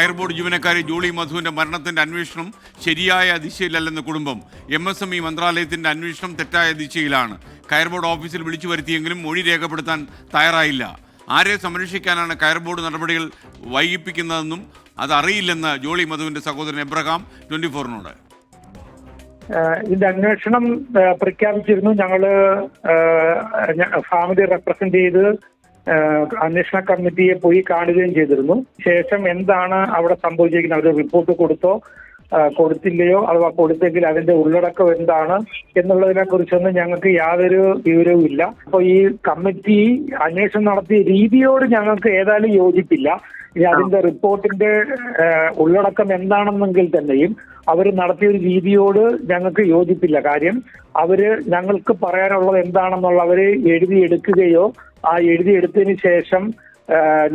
കയർ ബോർഡ് ജീവനക്കാരി ജോളി മധുവിന്റെ മരണത്തിന്റെ അന്വേഷണം ശരിയായ ദിശയിലല്ലെന്ന് കുടുംബം. MSME മന്ത്രാലയത്തിന്റെ അന്വേഷണം തെറ്റായ ദിശയിലാണ്. കയർ ബോർഡ് ഓഫീസിൽ വിളിച്ചു വരുത്തിയെങ്കിലും മൊഴി രേഖപ്പെടുത്താൻ തയ്യാറായില്ല. ആരെ സംരക്ഷിക്കാനാണ് കയർ ബോർഡ് നടപടികൾ വൈകിപ്പിക്കുന്നതെന്നും അതറിയില്ലെന്ന് ജോളി മധുവിന്റെ സഹോദരൻ എബ്രഹാം 24-നോട്. ഇതിന്റെ അന്വേഷണം പ്രഖ്യാപിച്ചിരുന്നു. ഞങ്ങള് ഫാമിലി റെപ്രസെന്റ് ചെയ്ത് അന്വേഷണ കമ്മിറ്റിയെ പോയി കാണുകയും ചെയ്തിരുന്നു. ശേഷം എന്താണ് അവിടെ സംഭവിച്ചിരിക്കുന്നത്, അവർ റിപ്പോർട്ട് കൊടുത്തോ കൊടുത്തില്ലയോ, അഥവാ കൊടുത്തെങ്കിൽ അതിന്റെ ഉള്ളടക്കം എന്താണ് എന്നുള്ളതിനെ കുറിച്ചൊന്നും ഞങ്ങൾക്ക് യാതൊരു വിവരവും ഇല്ല. അപ്പോൾ ഈ കമ്മിറ്റി അന്വേഷണം നടത്തിയ രീതിയോട് ഞങ്ങൾക്ക് ഏതായാലും യോജിപ്പില്ല. ഇനി അതിന്റെ റിപ്പോർട്ടിന്റെ ഉള്ളടക്കം എന്താണെന്നെങ്കിൽ തന്നെയും അവർ നടത്തിയ ഒരു രീതിയോട് ഞങ്ങൾക്ക് യോജിപ്പില്ല. കാര്യം അവര് ഞങ്ങൾക്ക് പറയാനുള്ളത് എന്താണെന്നുള്ള അവര് എഴുതിയെടുക്കുകയോ ആ എഴുതിയെടുത്തതിന് ശേഷം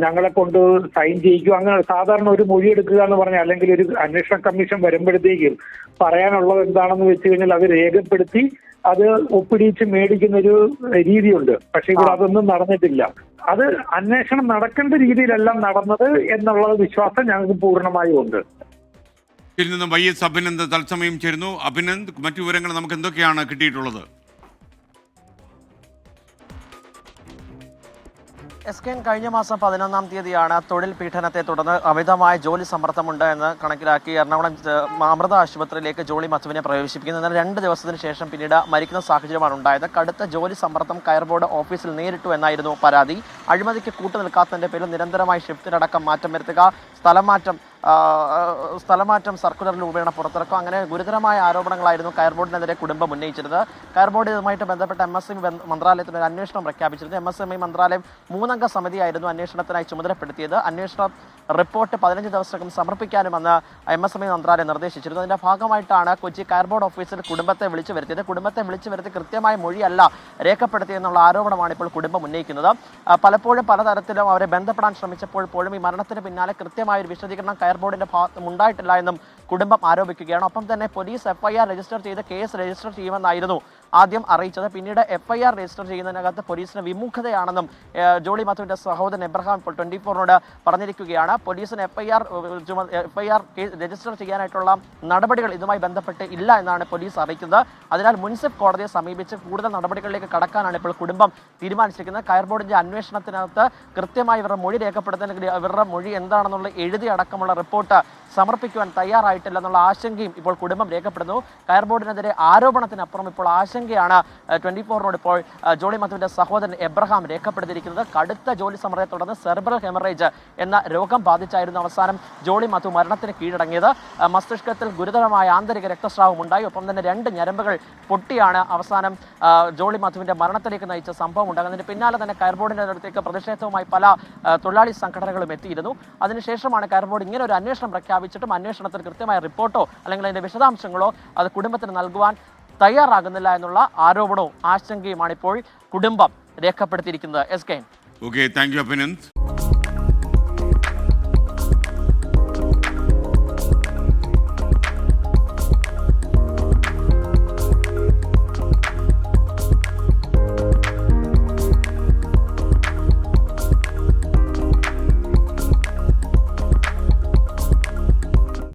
ഞങ്ങളെ കൊണ്ട് സൈൻ ചെയ്യിക്കുക, അങ്ങനെ സാധാരണ ഒരു മൊഴി എടുക്കുക എന്ന് പറഞ്ഞാൽ, അല്ലെങ്കിൽ ഒരു അന്വേഷണ കമ്മീഷൻ വരുമ്പോഴത്തേക്കും പറയാനുള്ളത് എന്താണെന്ന് വെച്ച് കഴിഞ്ഞാൽ അത് രേഖപ്പെടുത്തി അത് ഒപ്പിടിച്ച് മേടിക്കുന്ന ഒരു രീതിയുണ്ട്. പക്ഷെ ഇവിടെ അതൊന്നും നടന്നിട്ടില്ല. അത് അന്വേഷണം നടക്കേണ്ട രീതിയിലെല്ലാം നടന്നത് എന്നുള്ള വിശ്വാസം ഞങ്ങൾക്ക് പൂർണ്ണമായും ഉണ്ട്. ഇതിൽ നിന്നും YS അഭിനന്ദ് തത്സമയം ചേരുന്നു. അഭിനന്ദ്, മറ്റു വിവരങ്ങൾ നമുക്ക് എന്തൊക്കെയാണ് കിട്ടിയിട്ടുള്ളത്? SKN കഴിഞ്ഞ മാസം 11-ാം തീയതിയാണ് തൊഴിൽ പീഡനത്തെ തുടർന്ന് അമിതമായ ജോലി സമ്മർദ്ദമുണ്ട് എന്ന് കണക്കിലാക്കി എറണാകുളം അമൃത ആശുപത്രിയിലേക്ക് ജോളി മധുവിനെ പ്രവേശിപ്പിക്കുന്നത്. എന്നാൽ 2 ദിവസത്തിന് ശേഷം പിന്നീട് മരിക്കുന്ന സാഹചര്യമാണ് ഉണ്ടായത്. കടുത്ത ജോലി സമ്മർദ്ദം കയർ ബോർഡ് ഓഫീസിൽ നേരിട്ടു എന്നായിരുന്നു പരാതി. അഴിമതിക്ക് കൂട്ടുനിൽക്കാത്തതിന്റെ പേരിൽ നിരന്തരമായി ഷിഫ്റ്റിനടക്കം മാറ്റം വരുത്തുക, സ്ഥലമാറ്റം സർക്കുലർ രൂപേണ പുറത്തിറക്കും, അങ്ങനെ ഗുരുതരമായ ആരോപണങ്ങളായിരുന്നു കയർ ബോർഡിനെതിരെ കുടുംബം ഉന്നയിച്ചിരുന്നത്. കയർ ബോർഡ് ഇതുമായിട്ട് ബന്ധപ്പെട്ട MSME മന്ത്രാലയത്തിന് ഒരു അന്വേഷണം പ്രഖ്യാപിച്ചിരുന്നു. MSME മന്ത്രാലയം 3-അംഗ സമിതിയായിരുന്നു അന്വേഷണത്തിനായി ചുമതലപ്പെടുത്തിയത്. അന്വേഷണ റിപ്പോർട്ട് 15 ദിവസത്തിനകം സമർപ്പിക്കാനുമെന്ന് MSME മന്ത്രാലയം നിർദ്ദേശിച്ചിരുന്നു. അതിന്റെ ഭാഗമായിട്ടാണ് കൊച്ചി കയർ ബോർഡ് ഓഫീസിൽ കുടുംബത്തെ വിളിച്ചു വരുത്തിയത്. കുടുംബത്തെ വിളിച്ചു വരുത്തി കൃത്യമായ മൊഴിയല്ല രേഖപ്പെടുത്തിയെന്നുള്ള ആരോപണമാണ് ഇപ്പോൾ കുടുംബം ഉന്നയിക്കുന്നത്. പലപ്പോഴും പലതരത്തിലും അവരെ ബന്ധപ്പെടാൻ ശ്രമിച്ചപ്പോൾ പോലും ഈ മരണത്തിന് പിന്നാലെ കൃത്യമായ ഒരു വിശദീകരണം കയർ ബോർഡിന്റെ ഭാഗത്തും ഉണ്ടായിട്ടില്ല എന്നും കുടുംബം ആരോപിക്കുകയാണ്. ഒപ്പം തന്നെ പോലീസ് FIR രജിസ്റ്റർ ചെയ്ത് കേസ് രജിസ്റ്റർ ചെയ്യുമെന്നായിരുന്നു ആദ്യം അറിയിച്ചത്. പിന്നീട് FIR രജിസ്റ്റർ ചെയ്യുന്നതിനകത്ത് പോലീസിന് വിമുഖതയാണെന്നും ജോളി മധുവിന്റെ സഹോദരൻ എബ്രഹാം ഇപ്പോൾ 24-നോട് പറഞ്ഞിരിക്കുകയാണ്. പോലീസിന് FIR രജിസ്റ്റർ ചെയ്യാനായിട്ടുള്ള നടപടികൾ ഇതുമായി ബന്ധപ്പെട്ട് ഇല്ല എന്നാണ് പോലീസ് അറിയിക്കുന്നത്. അതിനാൽ മുൻസിഫ് കോടതിയെ സമീപിച്ച് കൂടുതൽ നടപടികളിലേക്ക് കടക്കാനാണ് ഇപ്പോൾ കുടുംബം തീരുമാനിച്ചിരിക്കുന്നത്. കയർ ബോർഡിന്റെ അന്വേഷണത്തിനകത്ത് കൃത്യമായി ഇവരുടെ മൊഴി രേഖപ്പെടുത്താനെങ്കിൽ ഇവരുടെ മൊഴി എന്താണെന്നുള്ള എഴുതി അടക്കമുള്ള റിപ്പോർട്ട് സമർപ്പിക്കുവാൻ തയ്യാറായിട്ടില്ലെന്നുള്ള ആശങ്കയും ഇപ്പോൾ കുടുംബം രേഖപ്പെടുന്നു. കയർ ബോർഡിനെതിരെ ആരോപണത്തിനപ്പുറം ഇപ്പോൾ ആശങ്കയാണ് 24-നോട് ഇപ്പോൾ ജോളി മധുവിന്റെ സഹോദരൻ എബ്രഹാം രേഖപ്പെടുത്തിയിരിക്കുന്നത്. കടുത്ത ജോലി സമ്മർദ്ദത്തെ തുടർന്ന് സെറിബ്രൽ ഹെമറേജ് എന്ന രോഗം ബാധിച്ചായിരുന്നു അവസാനം ജോളി മധു മരണത്തിന് കീഴടങ്ങിയത്. മസ്തിഷ്കത്തിൽ ഗുരുതരമായ ആന്തരിക രക്തസ്രാവം ഉണ്ടായി. ഒപ്പം തന്നെ 2 ഞരമ്പുകൾ പൊട്ടിയാണ് അവസാനം ജോളി മധുവിന്റെ മരണത്തിലേക്ക് നയിച്ച സംഭവം ഉണ്ടാകുന്നതിന് പിന്നാലെ തന്നെ കയർ ബോർഡിന്റെ അടുത്തേക്ക് പ്രതിഷേധവുമായി പല തൊഴിലാളി സംഘടനകളും എത്തിയിരുന്നു. അതിനുശേഷമാണ് കയർ ബോർഡ് ഇങ്ങനെ ഒരു അന്വേഷണം പ്രഖ്യാപിച്ചിട്ടും അന്വേഷണത്തിൽ കൃത്യമായ റിപ്പോർട്ടോ അല്ലെങ്കിൽ അതിന്റെ വിശദാംശങ്ങളോ അത് കുടുംബത്തിന് നൽകുവാൻ തയ്യാറാകുന്നില്ല എന്നുള്ള ആരോപണവും ആശങ്കയുമാണ് ഇപ്പോൾ കുടുംബം രേഖപ്പെടുത്തിയിരിക്കുന്നത്. SKN. Okay, thank you Abhinand.